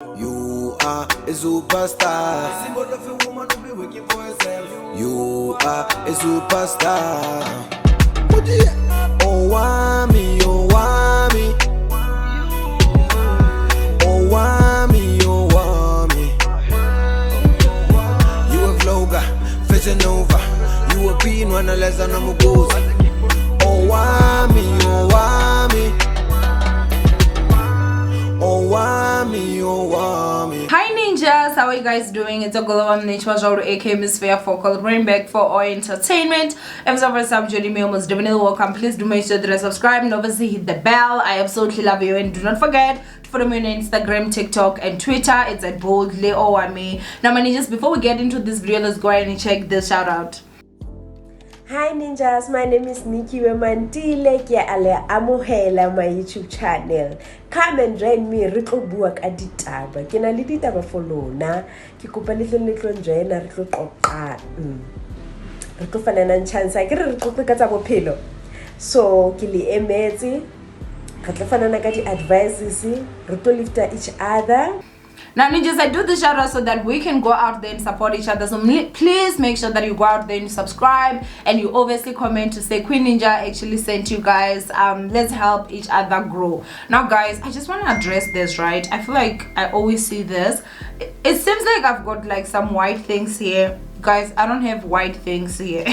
You are a superstar. Symbol of a woman who be working for herself. You are a superstar. Owamie, Owamie. Owamie, Owamie. You a vlogger, fashion over. You a being one less than a mugoza. Owamie, Owamie. Owamie, Owamie. Hi ninjas, how are you guys doing? It's a Owamie aka Miss Fair Focal, bring back for our entertainment. If so first time joining me, almost definitely welcome. Please do make sure that you subscribe and obviously hit the bell. I absolutely love you, and do not forget to follow me on Instagram, TikTok, and Twitter. It's at boldly Owamie. Now my ninjas, before we get into this video, let's go ahead and check this shout out. Hi ninjas, my name is Nikki Wemantile ke ale amohela my YouTube channel. Come and join me re tlo bua ka ditaba. Ke na le ditaba for lona. Ke kopa le tlo joina re tlo qoqa. Re tlo fanana chance ke re qoqa ka tsa bophelo. So ke le emetse. Re tlo fanana ka di advices, re tlo lift each other. Now ninjas, I do this shout out so that we can go out there and support each other. So please make sure that you go out there and subscribe, and you obviously comment to say Queen Ninja actually sent you guys. Let's help each other grow. Now guys, I just want to address this, right? I feel like I always see this. It seems like I've got like some white things here. Guys, I don't have white things here.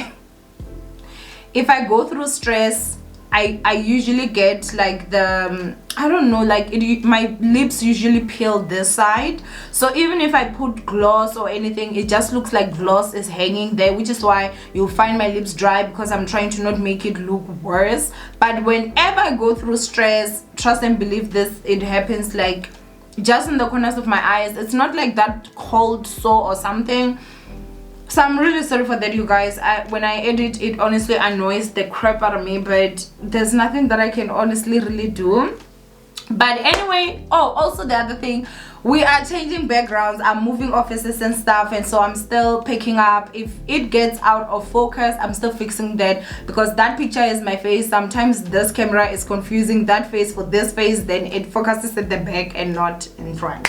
If I go through stress, I usually get like the I don't know, like my lips usually peel this side, so even if I put gloss or anything, it just looks like gloss is hanging there, which is why you'll find my lips dry, because I'm trying to not make it look worse. But whenever I go through stress, trust and believe this, it happens like just in the corners of my eyes. It's not like that cold sore or something. So I'm really sorry for that, you guys. When I edit, it honestly annoys the crap out of me, but there's nothing that I can honestly really do. But anyway, oh, also the other thing, we are changing backgrounds. I'm moving offices and stuff, and so I'm still picking up. If it gets out of focus, I'm still fixing that, because that picture is my face. Sometimes this camera is confusing that face for this face, then it focuses at the back and not in front.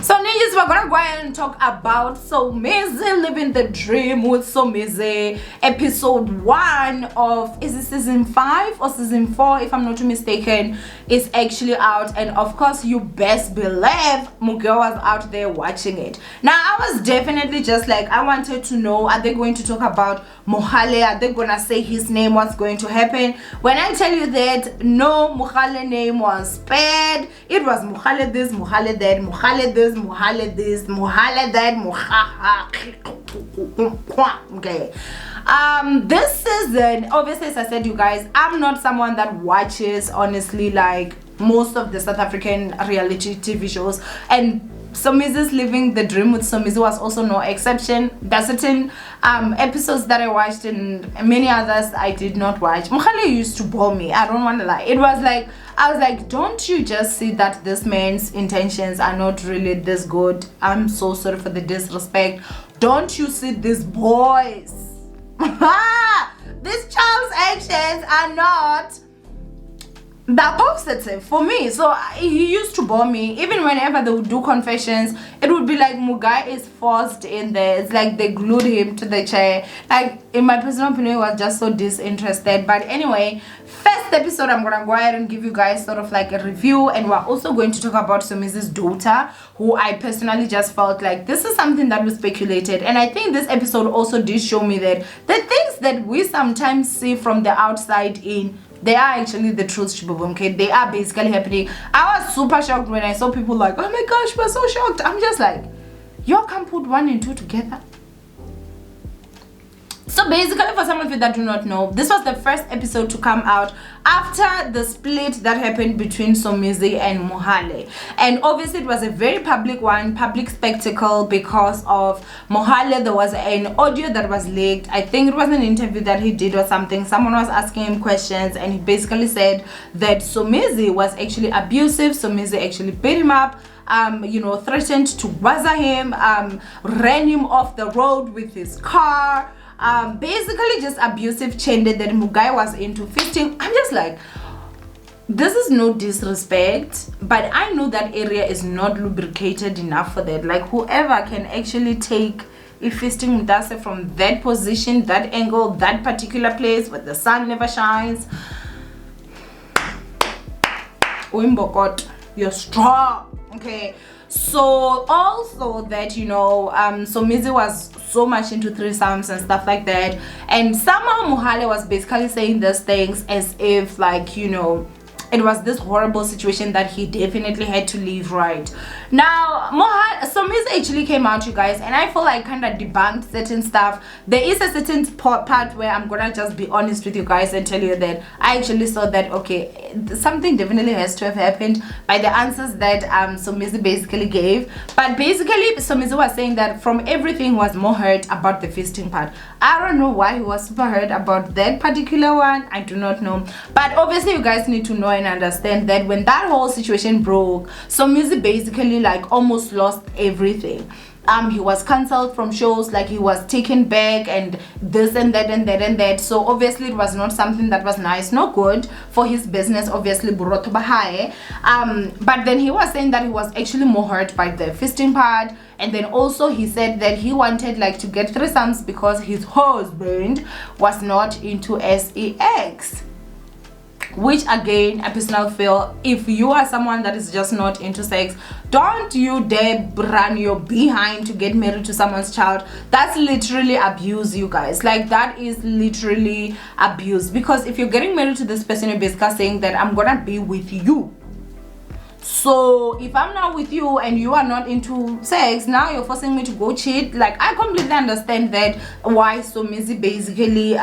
So ninjas, we're gonna go ahead and talk about Somizi, living the dream with Somizi, episode 1 of, is it season 5 or season 4 if I'm not too mistaken, is actually out. And of course you best believe Mugyo was out there watching it. Now I was definitely just like, I wanted to know, are they going to talk about Mohale? Are they gonna say his name? What's going to happen? When I tell you that no Mohale name was spared, it was Mohale this, Mohale that, Mohale this, Mohale this, Mohale that, okay. This season, obviously, as I said, you guys, I'm not someone that watches honestly like most of the South African reality TV shows, and Somizi's living the dream with Somizi was also no exception. There are certain episodes that I watched and many others I did not watch. Mohale used to bore me, I don't want to lie. It was like, I was like, don't you just see that this man's intentions are not really this good? I'm so sorry for the disrespect. Don't you see these boys? This child's actions are not that positive for me. So he used to bore me. Even whenever they would do confessions, it would be like Mugai is forced in there. It's like they glued him to the chair. Like, in my personal opinion, he was just so disinterested. But anyway, first episode, I'm gonna go ahead and give you guys sort of like a review, and we're also going to talk about Somizi's daughter, who I personally just felt like this is something that was speculated. And I think this episode also did show me that the things that we sometimes see from the outside in, they are actually the truth, Debunking. They are basically happening. I was super shocked when I saw people like, oh my gosh, we're so shocked. I'm just like, y'all can put 1 and 2 together. So basically, for some of you that do not know, this was the first episode to come out after the split that happened between Somizi and Mohale. And obviously it was a very public one, public spectacle, because of Mohale. There was an audio that was leaked. I think it was an interview that he did or something. Someone was asking him questions, and he basically said that Somizi was actually abusive. Somizi actually beat him up, you know, threatened to waza him, ran him off the road with his car, basically just abusive chende that Mugai was into fisting. I'm just like, this is no disrespect, but I know that area is not lubricated enough for that. Like, whoever can actually take a fisting mutase from that position, that angle, that particular place where the sun never shines, Uimbokot, you're strong. Okay, so also that, you know, Somizi was so much into threesomes and stuff like that, and somehow Mohale was basically saying these things as if, like, you know, it was this horrible situation that he definitely had to leave. Right now, Somizi actually came out, you guys, and I feel like kind of debunked certain stuff. There is a certain part where I'm gonna just be honest with you guys and tell you that I actually saw that, okay, something definitely has to have happened by the answers that Somizi basically gave. But basically, Somizi was saying that from everything he was more hurt about the fisting part. I don't know why he was super hurt about that particular one. I do not know, but obviously you guys need to know and understand that when that whole situation broke, Somizi basically like almost lost everything. He was cancelled from shows, like he was taken back, and this and that and that and that. So obviously it was not something that was nice, no good for his business, obviously Buroto Bahae. But then he was saying that he was actually more hurt by the fisting part, and then also he said that he wanted like to get threesomes because his husband was not into sex. Which again, I personally feel, if you are someone that is just not into sex, don't you dare run your behind to get married to someone's child. That's literally abuse, you guys. Like, that is literally abuse. Because if you're getting married to this person, you're basically saying that I'm gonna be with you. So if I'm not with you and you are not into sex, now you're forcing me to go cheat. Like, I completely understand that why Somizi basically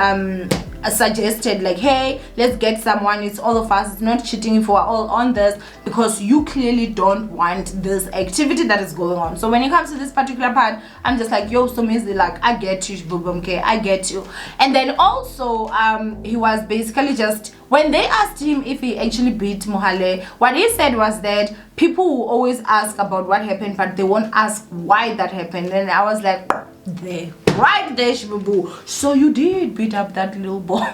suggested, like, hey, let's get someone, it's all of us, it's not cheating if we're all on this, because you clearly don't want this activity that is going on. So when it comes to this particular part, I'm just like, yo, Somizi, like, I get you, okay, I get you. And then also he was basically just, when they asked him if he actually beat Mohale, what he said was that people will always ask about what happened, but they won't ask why that happened. And I was like, there, right there, Shibubu. So you did beat up that little boy.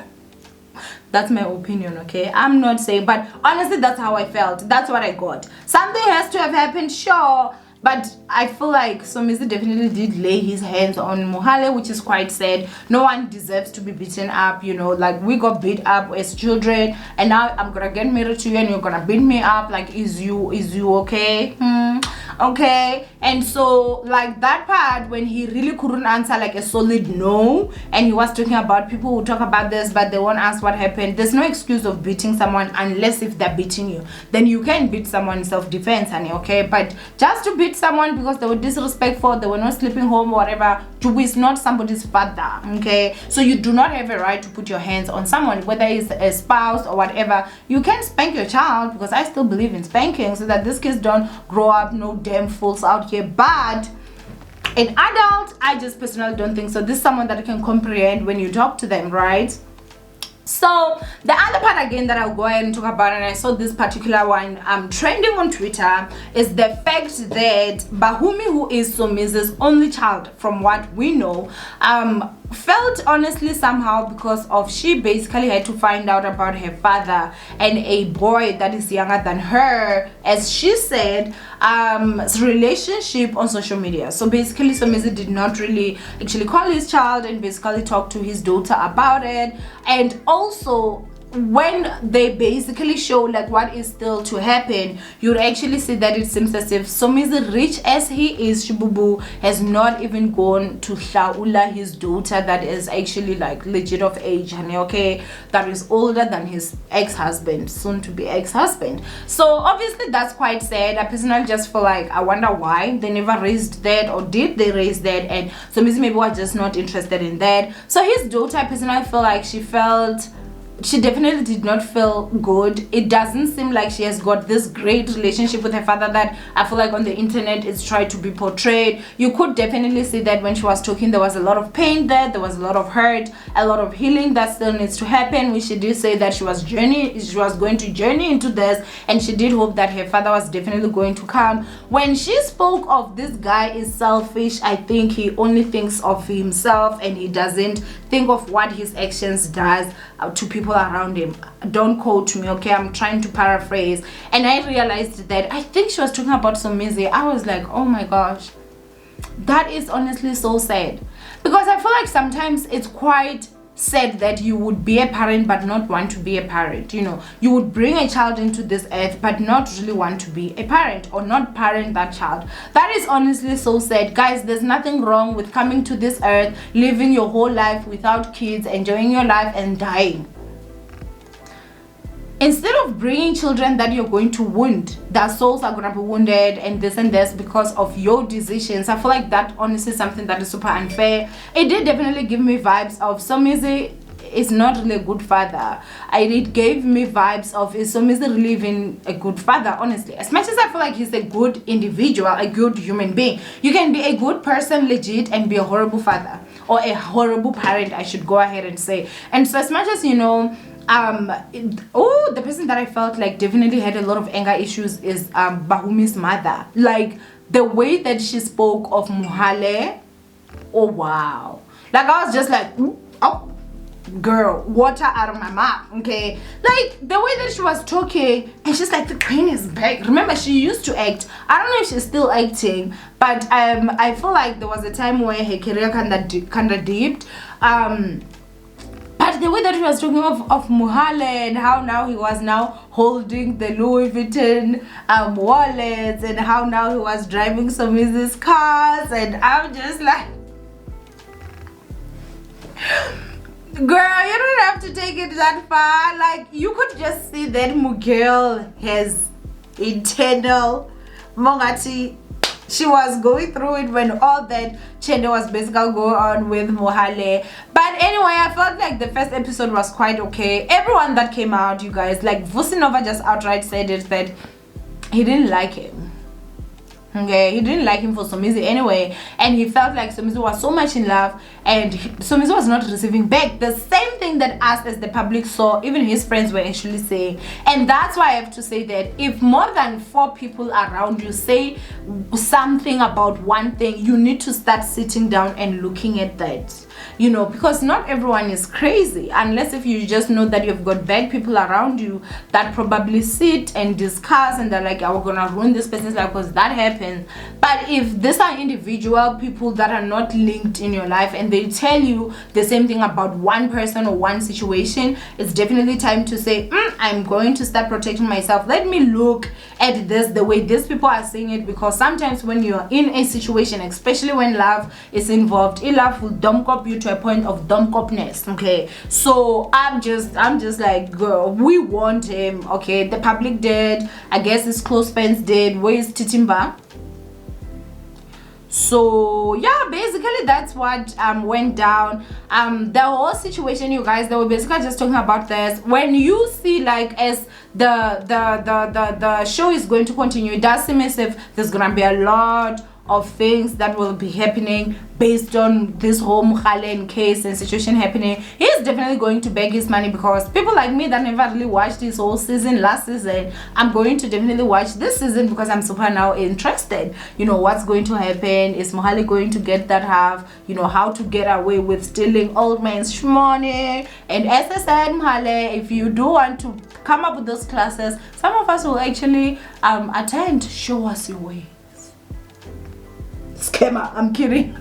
That's my opinion, okay? I'm not saying, but honestly, that's how I felt. That's what I got. Something has to have happened, sure. But I feel like Somizi definitely did lay his hands on Mohale, which is quite sad. No one deserves to be beaten up, you know. Like, we got beat up as children, and now I'm gonna get married to you and you're gonna beat me up. Like, is you okay? Okay. And so, like, that part when he really couldn't answer like a solid no, and he was talking about people who talk about this but they won't ask what happened. There's no excuse of beating someone unless if they're beating you. Then you can beat someone in self-defense, honey, okay? But just to beat someone because they were disrespectful, they were not sleeping home or whatever, to is not somebody's father, okay? So you do not have a right to put your hands on someone, whether it's a spouse or whatever. You can spank your child, because I still believe in spanking, so that these kids don't grow up no damn fools out here. But an adult, I just personally don't think so. This is someone that you can comprehend when you talk to them, right? So the other part again that I'll go ahead and talk about, and I saw this particular one trending on Twitter, is the fact that Bahumi, who is Somizi's only child from what we know, felt honestly somehow, because of she basically had to find out about her father and a boy that is younger than her, as she said, relationship on social media. So basically Somizi did not really actually call his child and basically talk to his daughter about it. And also, when they basically show like what is still to happen, you'd actually see that it seems as if Somizi, rich as he is, Shibubu, has not even gone to Shaula, his daughter that is actually like legit of age, honey, okay, that is older than his ex-husband, soon to be ex-husband. So obviously that's quite sad. I personally just feel like, I wonder why they never raised that, or did they raise that, and Somizi maybe was just not interested in that. So his daughter, I personally feel like she definitely did not feel good. It doesn't seem like she has got this great relationship with her father that I feel like on the internet it's tried to be portrayed. You could definitely see that when she was talking, there was a lot of pain there was a lot of hurt, a lot of healing that still needs to happen, which she did say that she was going to journey into this, and she did hope that her father was definitely going to come. When she spoke of this guy is selfish, I think he only thinks of himself and he doesn't think of what his actions does to people people around him. Don't quote me, okay? I'm trying to paraphrase. And I realized that I think she was talking about Somizi. I was like, oh my gosh, that is honestly so sad, because I feel like sometimes it's quite sad that you would be a parent but not want to be a parent. You know, you would bring a child into this earth but not really want to be a parent, or not parent that child. That is honestly so sad, guys. There's nothing wrong with coming to this earth, living your whole life without kids, enjoying your life and dying. Instead of bringing children that you're going to wound, their souls are going to be wounded and this because of your decisions. I feel like that honestly is something that is super unfair. It did definitely give me vibes of Somizi is not really a good father. It gave me vibes of, is Somizi really even a good father? Honestly, as much as I feel like he's a good individual, a good human being, you can be a good person legit and be a horrible father, or a horrible parent, I should go ahead and say. And so as much as, you know, the person that I felt like definitely had a lot of anger issues is Bahumi's mother. Like the way that she spoke of Mohale, oh wow, like I was just like, oh girl, water out of my mouth, okay? Like the way that she was talking, and she's like, the queen is back. Remember, she used to act. I don't know if she's still acting, but I feel like there was a time where her career kind of dipped. But the way that he was talking of Mohale and how now he was now holding the Louis Vuitton wallets, and how now he was driving Somizi's cars, and I'm just like, girl, you don't have to take it that far. Like, you could just see that Mugirl has internal Mongati. She was going through it when all that Chende was basically going on with Mohale. But anyway, I felt like the first episode was quite okay. Everyone that came out, you guys, like Vusinova just outright said it, that he didn't like him. Okay, he didn't like him for Somizi anyway, and he felt like Somizi was so much in love, and Somizi was not receiving back the same thing that us as the public saw, even his friends were actually saying. And that's why I have to say that if more than 4 people around you say something about one thing, you need to start sitting down and looking at that. You know, because not everyone is crazy, unless if you just know that you've got bad people around you that probably sit and discuss and they're like, oh, we're gonna ruin this person's life because that happens. But if these are individual people that are not linked in your life and they tell you the same thing about one person or one situation, it's definitely time to say, I'm going to start protecting myself. Let me look at this the way these people are saying it, because sometimes when you're in a situation, especially when love is involved, love will dump up you to a point of dumbcopness. Okay, so I'm just like, girl, we want him. Okay, the public did, I guess his close friends did. Where is Titimba? So yeah, basically that's what went down. The whole situation, you guys, they were basically just talking about this. When you see, like, as the show is going to continue, it does seem as if there's gonna be a lot of things that will be happening based on this whole Mohale case and situation happening. He's definitely going to beg his money, because people like me that never really watched this whole season last season, I'm going to definitely watch this season because I'm super now interested. You know, what's going to happen? Is Mohale going to get that half? You know, how to get away with stealing old man's money? And as I said, Mohale, if you do want to come up with those classes, some of us will actually attend. Show us your way. Scammer, I'm kidding.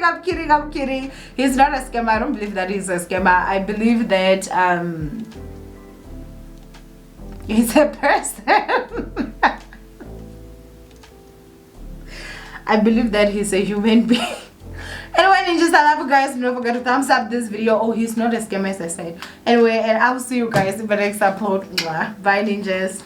I'm kidding. He's not a scammer. I don't believe that he's a scammer. I believe that he's a person. I believe that he's a human being. Anyway, ninjas, I love you guys. Don't forget to thumbs up this video. Oh, he's not a scammer, as I said. Anyway, and I will see you guys in the next upload. Bye, ninjas.